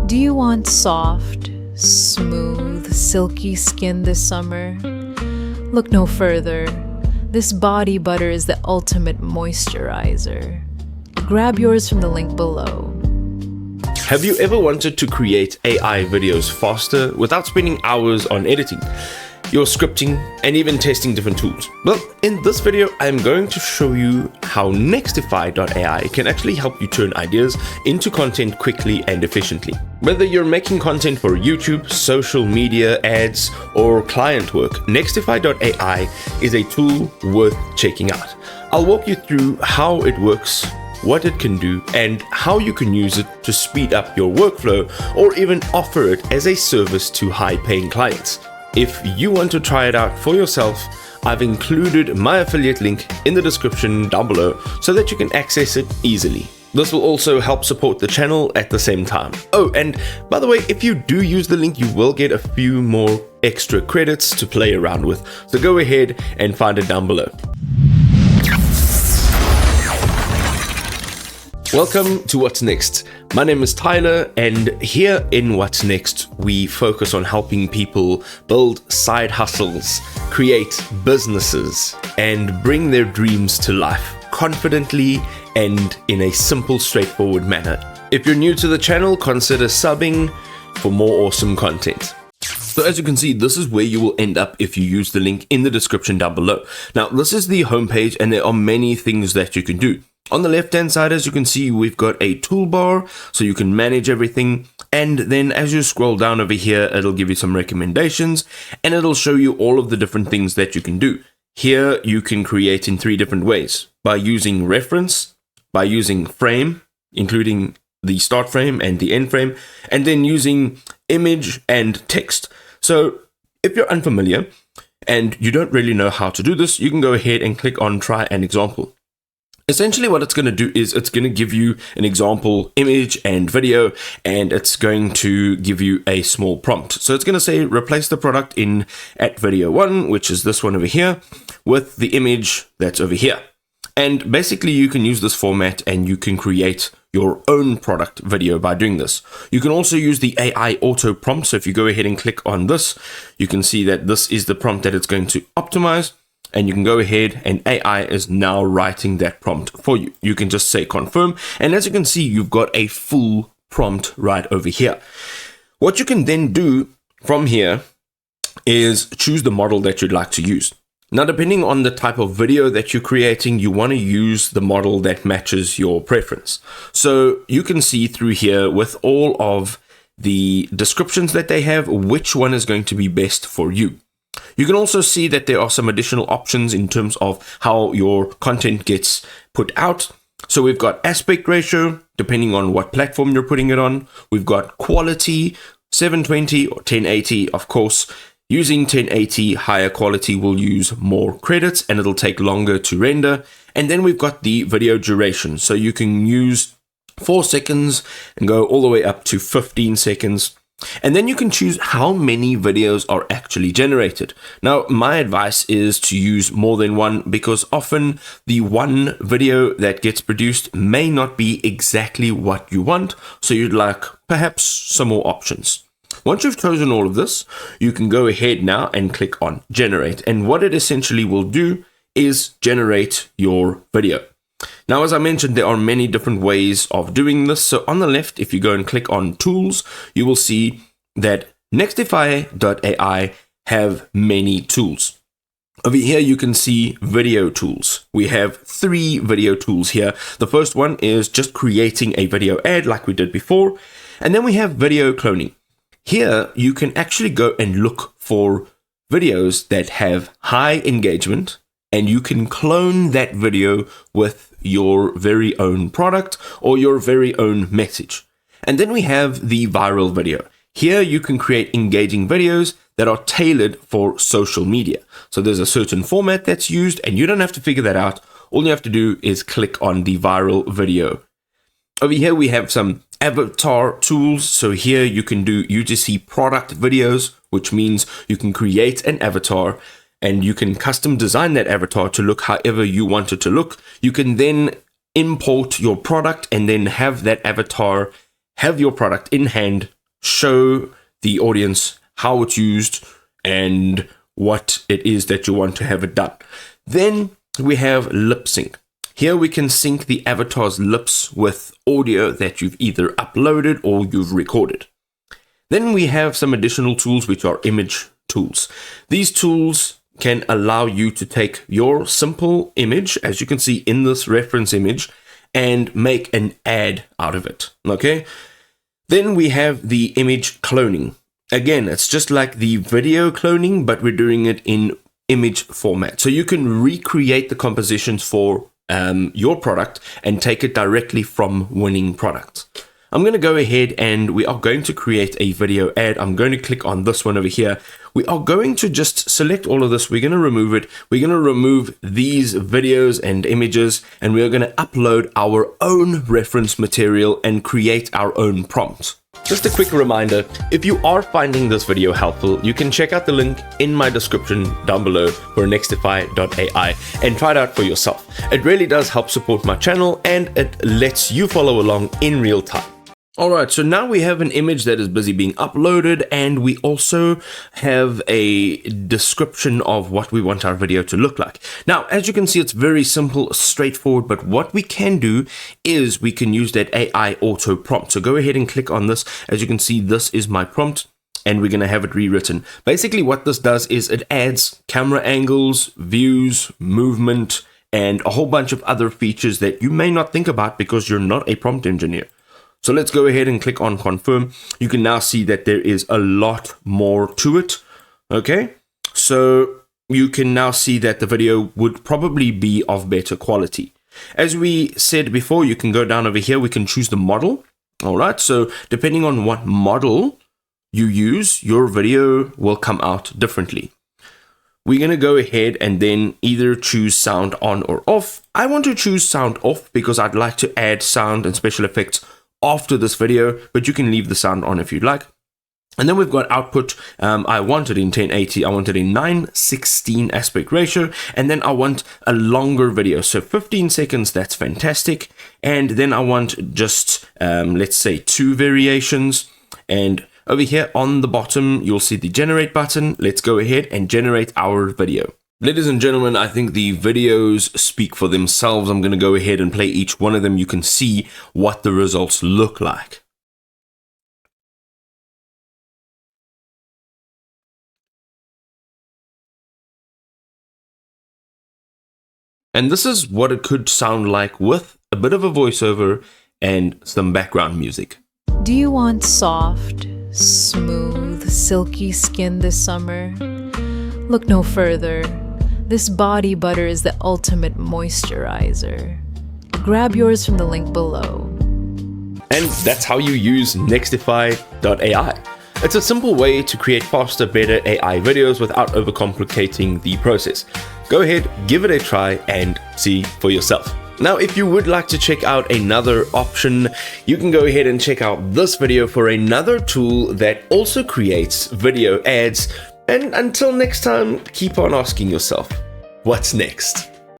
Do you want soft, smooth, silky skin this summer? Look no further. This body butter is the ultimate moisturizer. Grab yours from the link below. Have you ever wanted to create AI videos faster without spending hours on editing, your scripting, and even testing different tools? Well, in this video, I'm going to show you how Nextify.ai can actually help you turn ideas into content quickly and efficiently. Whether you're making content for YouTube, social media, ads, or client work, Nextify.ai is a tool worth checking out. I'll walk you through how it works, what it can do, and how you can use it to speed up your workflow or even offer it as a service to high-paying clients. If you want to try it out for yourself, I've included my affiliate link in the description down below so that you can access it easily. This will also help support the channel at the same time. Oh, and by the way, if you do use the link, you will get a few more extra credits to play around with. So go ahead and find it down below. Welcome to What's Next. My name is Tyler, and here in What's Next, we focus on helping people build side hustles, create businesses, and bring their dreams to life confidently and in a simple, straightforward manner. If you're new to the channel, consider subbing for more awesome content. So as you can see, this is where you will end up if you use the link in the description down below. Now, this is the homepage, and there are many things that you can do. On the left-hand side, as you can see, we've got a toolbar, so you can manage everything. And then as you scroll down over here, it'll give you some recommendations, and it'll show you all of the different things that you can do. Here, you can create in 3 different ways: by using reference, by using frame, including the start frame and the end frame, and then using image and text. So if you're unfamiliar and you don't really know how to do this, you can go ahead and click on try an example. Essentially what it's going to do is it's going to give you an example image and video, and it's going to give you a small prompt. So it's going to say replace the product in at video 1, which is this one over here, with the image that's over here. And basically you can use this format and you can create your own product video by doing this. You can also use the AI auto prompt. So if you go ahead and click on this, you can see that this is the prompt that it's going to optimize. And you can go ahead and AI is now writing that prompt for you. You can just say confirm. And as you can see, you've got a full prompt right over here. What you can then do from here is choose the model that you'd like to use. Now, depending on the type of video that you're creating, you want to use the model that matches your preference. So you can see through here with all of the descriptions that they have, which one is going to be best for you. You can also see that there are some additional options in terms of how your content gets put out. So we've got aspect ratio, depending on what platform you're putting it on. We've got quality, 720 or 1080. Of course, using 1080 higher quality will use more credits and it'll take longer to render. And then we've got the video duration. So you can use 4 seconds and go all the way up to 15 seconds. And then you can choose how many videos are actually generated. Now, my advice is to use more than one, because often the one video that gets produced may not be exactly what you want. So you'd like perhaps some more options. Once you've chosen all of this, you can go ahead now and click on generate. And what it essentially will do is generate your video. Now, as I mentioned, there are many different ways of doing this. So on the left, if you go and click on tools, you will see that Nextify.ai have many tools. Over here, you can see video tools. We have 3 video tools here. The first one is just creating a video ad like we did before. And then we have video cloning. Here, you can actually go and look for videos that have high engagement, and you can clone that video with your very own product or your very own message. And then we have the viral video. Here you can create engaging videos that are tailored for social media. So there's a certain format that's used, and you don't have to figure that out. All you have to do is click on the viral video. Over here we have some avatar tools. So here you can do UGC product videos, which means you can create an avatar and you can custom design that avatar to look however you want it to look. You can then import your product and then have that avatar have your product in hand show the audience how it's used and what it is that you want to have it done. Then we have lip sync. Here we can sync the avatar's lips with audio that you've either uploaded or you've recorded. Then we have some additional tools which are image tools. These tools can allow you to take your simple image, as you can see in this reference image, and make an ad out of it. Okay. Then we have the image cloning. Again, it's just like the video cloning, but we're doing it in image format. So you can recreate the compositions for your product and take it directly from winning products. I'm going to go ahead and we are going to create a video ad. I'm going to click on this one over here. We are going to just select all of this. We're going to remove it. We're going to remove these videos and images, and we are going to upload our own reference material and create our own prompt. Just a quick reminder, if you are finding this video helpful, you can check out the link in my description down below for Nextify.ai and try it out for yourself. It really does help support my channel and it lets you follow along in real time. Alright, so now we have an image that is busy being uploaded, and we also have a description of what we want our video to look like. Now, as you can see, it's very simple, straightforward, but what we can do is we can use that AI auto prompt. So go ahead and click on this. As you can see, this is my prompt, and we're going to have it rewritten. Basically, what this does is it adds camera angles, views, movement, and a whole bunch of other features that you may not think about because you're not a prompt engineer. So let's go ahead and click on confirm. You can now see that there is a lot more to it. Okay, so you can now see that the video would probably be of better quality. As we said before, you can go down over here. We can choose the model. All right, so depending on what model you use, your video will come out differently. We're going to go ahead and then either choose sound on or off. I want to choose sound off because I'd like to add sound and special effects after this video, but you can leave the sound on if you'd like. And then we've got output. I want it in 1080. I want it in 9:16 aspect ratio. And then I want a longer video. So 15 seconds, that's fantastic. And then I want just, let's say 2 variations. And over here on the bottom, you'll see the generate button. Let's go ahead and generate our video. Ladies and gentlemen, I think the videos speak for themselves. I'm going to go ahead and play each one of them. You can see what the results look like. And this is what it could sound like with a bit of a voiceover and some background music. Do you want soft, smooth, silky skin this summer? Look no further. This body butter is the ultimate moisturizer. Grab yours from the link below. And that's how you use Nextify.ai. It's a simple way to create faster, better AI videos without overcomplicating the process. Go ahead, give it a try, and see for yourself. Now, if you would like to check out another option, you can go ahead and check out this video for another tool that also creates video ads. And until next time, keep on asking yourself, what's next?